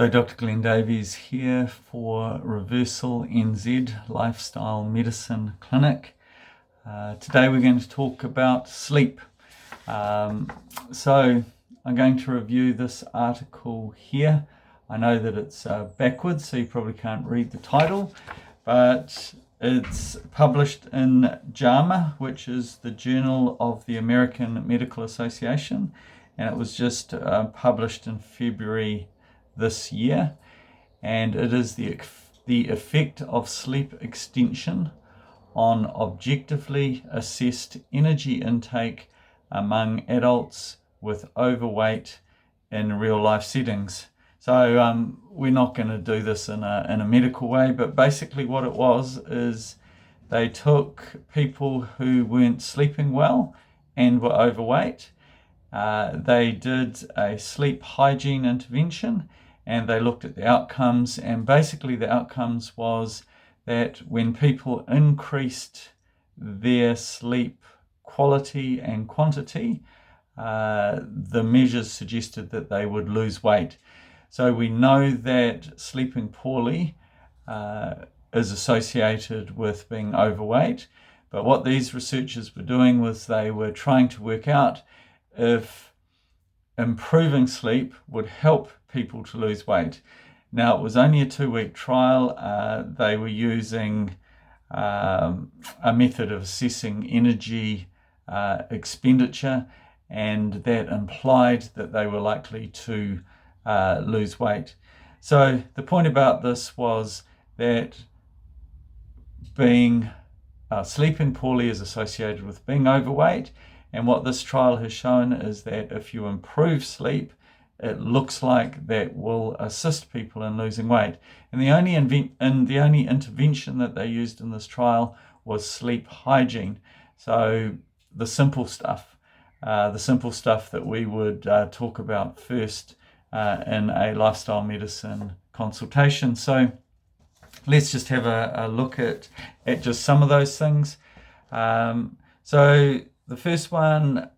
So Dr. Glenn Davies here for Reversal NZ Lifestyle Medicine Clinic. Today we're going to talk about sleep. So I'm going to review this article here. I know that it's backwards, so you probably can't read the title, but it's published in JAMA, which is the Journal of the American Medical Association, and it was just published in February this year, and it is the effect of sleep extension on objectively assessed energy intake among adults with overweight in real life settings. So we're not going to do this in a medical way, but basically what it was is they took people who weren't sleeping well and were overweight. They did a sleep hygiene intervention and they looked at the outcomes, and basically the outcomes was that when people increased their sleep quality and quantity, the measures suggested that they would lose weight. So we know that sleeping poorly is associated with being overweight, but what these researchers were doing was they were trying to work out if improving sleep would help people to lose weight. Now, it was only a 2-week trial. They were using a method of assessing energy expenditure, and that implied that they were likely to lose weight. So the point about this was that sleeping poorly is associated with being overweight, and what this trial has shown is that if you improve sleep, it looks like that will assist people in losing weight. And the only intervention that they used in this trial was sleep hygiene. So the simple stuff that we would talk about first in a lifestyle medicine consultation. So let's just have a look at just some of those things. So the first one,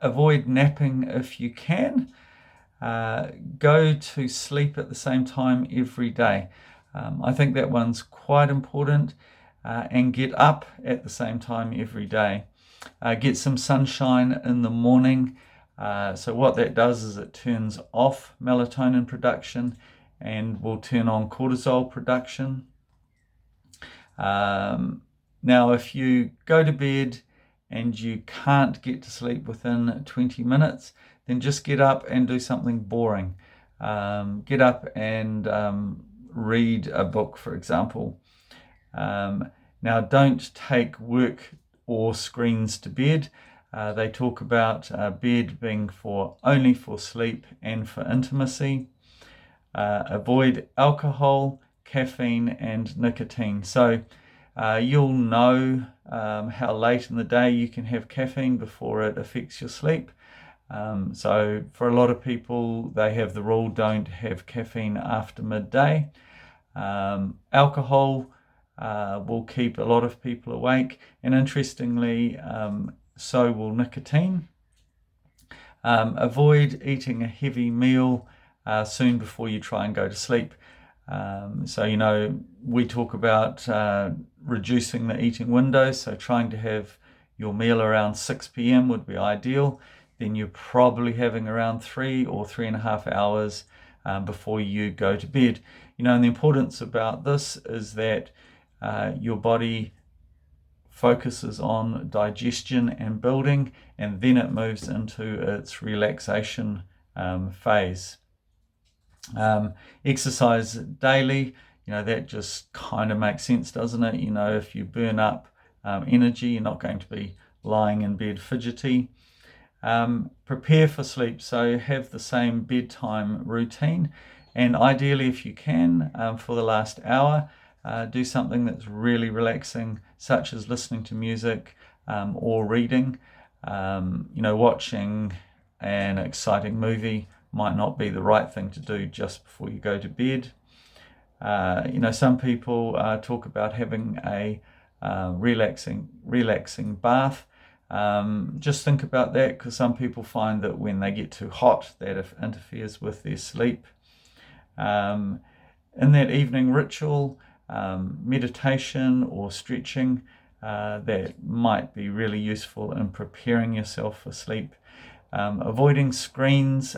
avoid napping if you can. Go to sleep at the same time every day. I think that one's quite important. And get up at the same time every day. Get some sunshine in the morning. So what that does is it turns off melatonin production and will turn on cortisol production. Now, if you go to bed and you can't get to sleep within 20 minutes, then just get up and do something boring. Get up and read a book, for example. Now, don't take work or screens to bed. They talk about bed being only for sleep and for intimacy. Avoid alcohol, caffeine, and nicotine. So you'll know how late in the day you can have caffeine before it affects your sleep. So for a lot of people, they have the rule, don't have caffeine after midday. Alcohol will keep a lot of people awake, and interestingly, so will nicotine. Avoid eating a heavy meal soon before you try and go to sleep. So, we talk about reducing the eating window, so trying to have your meal around 6 p.m. would be ideal. Then you're probably having around 3 or 3.5 hours before you go to bed. And the importance about this is that your body focuses on digestion and building, and then it moves into its relaxation phase. Exercise daily, that just kind of makes sense, doesn't it? If you burn up energy, you're not going to be lying in bed fidgety. Prepare for sleep, so have the same bedtime routine, and ideally, if you can, for the last hour, do something that's really relaxing, such as listening to music or reading. Watching an exciting movie might not be the right thing to do just before you go to bed. Some people talk about having a relaxing bath. Just think about that, because some people find that when they get too hot, that interferes with their sleep. in that evening ritual, meditation or stretching, that might be really useful in preparing yourself for sleep. Avoiding screens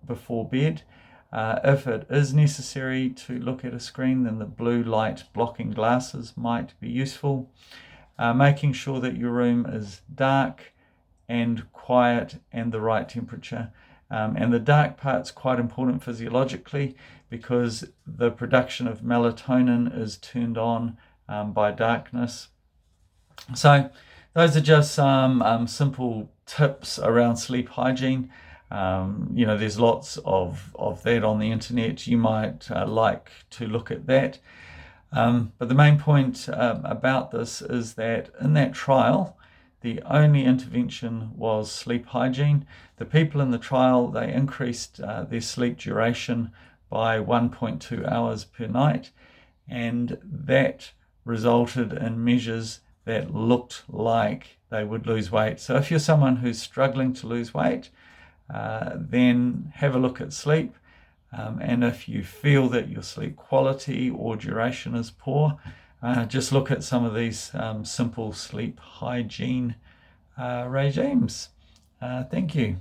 before bed. If it is necessary to look at a screen, then the blue light blocking glasses might be useful. Making sure that your room is dark and quiet and the right temperature. And the dark part's quite important physiologically because the production of melatonin is turned on by darkness. So those are just some simple tips around sleep hygiene. There's lots of that on the internet. You might like to look at that. But the main point about this is that in that trial, the only intervention was sleep hygiene. The people in the trial, they increased their sleep duration by 1.2 hours per night, and that resulted in measures that looked like they would lose weight. So if you're someone who's struggling to lose weight, then have a look at sleep. And if you feel that your sleep quality or duration is poor, just look at some of these simple sleep hygiene regimes. Thank you.